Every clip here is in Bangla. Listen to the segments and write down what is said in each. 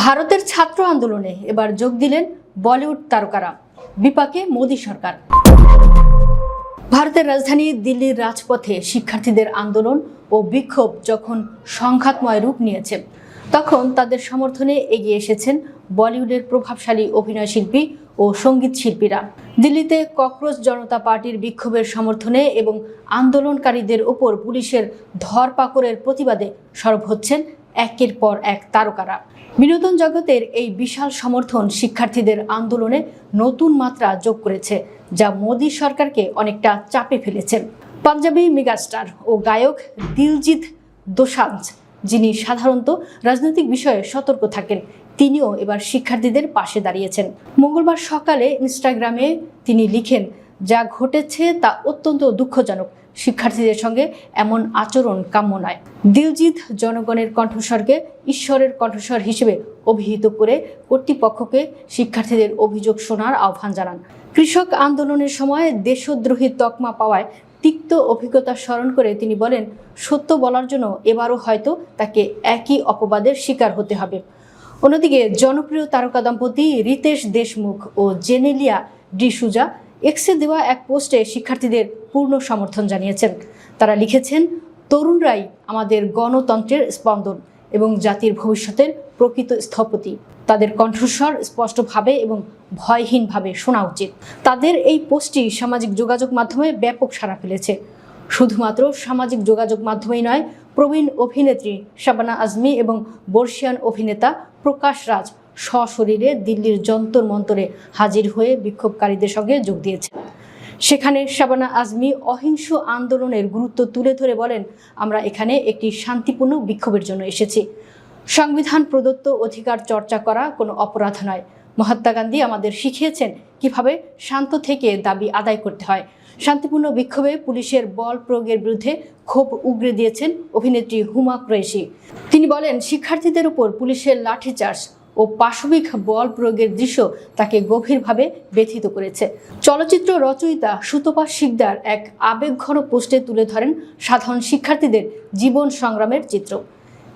ভারতের ছাত্র আন্দোলনে এবার যোগ দিলেন বলিউড তারকারা, বিপাকে মোদী সরকার। ভারতের রাজধানী দিল্লির রাজপথে শিক্ষার্থীদের আন্দোলন ও বিক্ষোভ যখন সংঘাতময় রূপ নিয়েছে, তখন তাদের সমর্থনে এগিয়ে এসেছেন বলিউডের প্রভাবশালী অভিনয় শিল্পী ও সঙ্গীত শিল্পীরা। দিল্লিতে ককরোচ জনতা পার্টির বিক্ষোভের সমর্থনে এবং আন্দোলনকারীদের ওপর পুলিশের ধরপাকড়ের প্রতিবাদে সরব হচ্ছেন একের পর এক তারকারা। বিনোদন জগতের এই বিশাল সমর্থন শিক্ষার্থীদের আন্দোলনে নতুন মাত্রা যোগ করেছে, যা মোদী সরকারকে অনেকটা চাপে ফেলেছে। পাঞ্জাবি মেগাস্টার ও গায়ক দিলজিৎ দোসাঞ্জ, যিনি সাধারণত রাজনৈতিক বিষয়ে সতর্ক থাকেন, তিনিও এবার শিক্ষার্থীদের পাশে দাঁড়িয়েছেন। মঙ্গলবার সকালে ইনস্টাগ্রামে তিনি লিখেন, যা ঘটেছে তা অত্যন্ত দুঃখজনক। শিক্ষার্থীদের সঙ্গে এমন আচরণ কাম্য নয়। দিলজিৎ জনগণের কণ্ঠস্বরকে ঈশ্বরের কণ্ঠস্বর হিসেবে অভিহিত করে কর্তৃপক্ষকে শিক্ষার্থীদের অভিযোগ শোনার আহ্বান জানান। কৃষক আন্দোলনের সময় দেশদ্রোহী তকমা পাওয়ায় তিক্ত অভিজ্ঞতা স্মরণ করে তিনি বলেন, সত্য বলার জন্য এবারও হয়তো তাকে একই অপবাদের শিকার হতে হবে। অন্যদিকে জনপ্রিয় তারকা দম্পতি রিতেশ দেশমুখ ও জেনেলিয়া ডিসুজা এক্সে দেওয়া এক পোস্টে শিক্ষার্থীদের পূর্ণ সমর্থন জানিয়েছেন। তারা লিখেছেন, তরুণরাই আমাদের গণতন্ত্রের স্পন্দন এবং জাতির ভবিষ্যতের প্রকৃত স্থপতি। তাদের কণ্ঠস্বর স্পষ্টভাবে এবং ভয়হীনভাবে শোনা উচিত। তাদের এই পোস্টটি সামাজিক যোগাযোগ মাধ্যমে ব্যাপক সাড়া ফেলেছে। শুধুমাত্র সামাজিক যোগাযোগ মাধ্যমেই নয়, প্রবীণ অভিনেত্রী শাবানা আজমি এবং বর্ষিয়ান অভিনেতা প্রকাশ রাজ সশরীরে দিল্লির যন্তর মন্তরে হাজির হয়ে বিক্ষোভকারীদের সঙ্গে যোগ দিয়েছে। সেখানে শাবানা আজমি অহিংস আন্দোলনের গুরুত্ব তুলে ধরে বলেন, আমরা এখানে একটি শান্তিপূর্ণ বিক্ষোভের জন্য এসেছি। সংবিধান প্রদত্ত অধিকার চর্চা করা কোনো অপরাধ নয়। মহাত্মা গান্ধী আমাদের শিখিয়েছেন কিভাবে শান্ত থেকে দাবি আদায় করতে হয়। শান্তিপূর্ণ বিক্ষোভে পুলিশের বল প্রয়োগের বিরুদ্ধে ক্ষোভ উগরে দিয়েছেন অভিনেত্রী হুমা কুরেশি। তিনি বলেন, শিক্ষার্থীদের উপর পুলিশের লাঠিচার্জ ও পাশবিক বল প্রয়োগের দৃশ্য তাকে গভীরভাবে ব্যথিত করেছে। চলচ্চিত্র রচয়িতা সুতপা শিকদার এক আবেগঘন পোস্টে তুলে ধরেন সাধারণ শিক্ষার্থীদের জীবন সংগ্রামের চিত্র।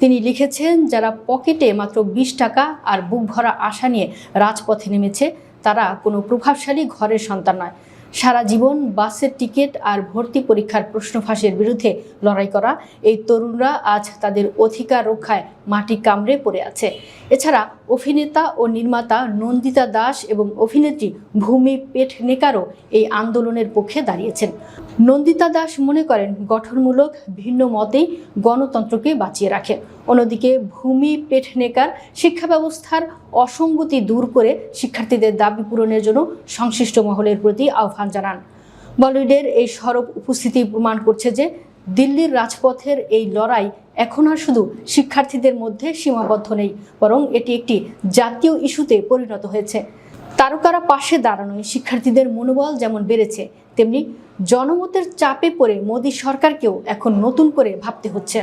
তিনি লিখেছেন, যারা পকেটে মাত্র 20 টাকা আর বুক ভরা আশা নিয়ে রাজপথে নেমেছে, তারা কোনো প্রভাবশালী ঘরের সন্তান নয়। সারা জীবন বাসের টিকিট আর ভর্তি পরীক্ষার প্রশ্ন ফাঁসের বিরুদ্ধে লড়াই করা এই তরুণরা আজ তাদের অধিকার রক্ষায় মাটি কামড়ে পড়ে আছে। এছাড়া অভিনেতা ও নির্মাতা নন্দিতা দাস এবং অভিনেত্রী ভূমি পেটনেকারও এই আন্দোলনের পক্ষে দাঁড়িয়েছেন। নন্দিতা দাস মনে করেন, গঠনমূলক ভিন্ন মতেই গণতন্ত্রকে বাঁচিয়ে রাখে। অন্যদিকে ভূমি পেটনেকার শিক্ষা ব্যবস্থার অসঙ্গতি দূর করে শিক্ষার্থীদের দাবি পূরণের জন্য সংশ্লিষ্ট মহলের প্রতি আহ্বান জানান। বলিউডের এই সরব উপস্থিতি প্রমাণ করছে যে দিল্লির রাজপথের এই লড়াই এখন আর শুধু শিক্ষার্থীদের মধ্যে সীমাবদ্ধ নেই, বরং এটি একটি জাতীয় ইস্যুতে পরিণত হয়েছে। তারকারা পাশে দাঁড়ানোয় শিক্ষার্থীদের মনোবল যেমন বেড়েছে, তেমনি জনমতের চাপে পড়ে মোদী সরকারকেও এখন নতুন করে ভাবতে হচ্ছে।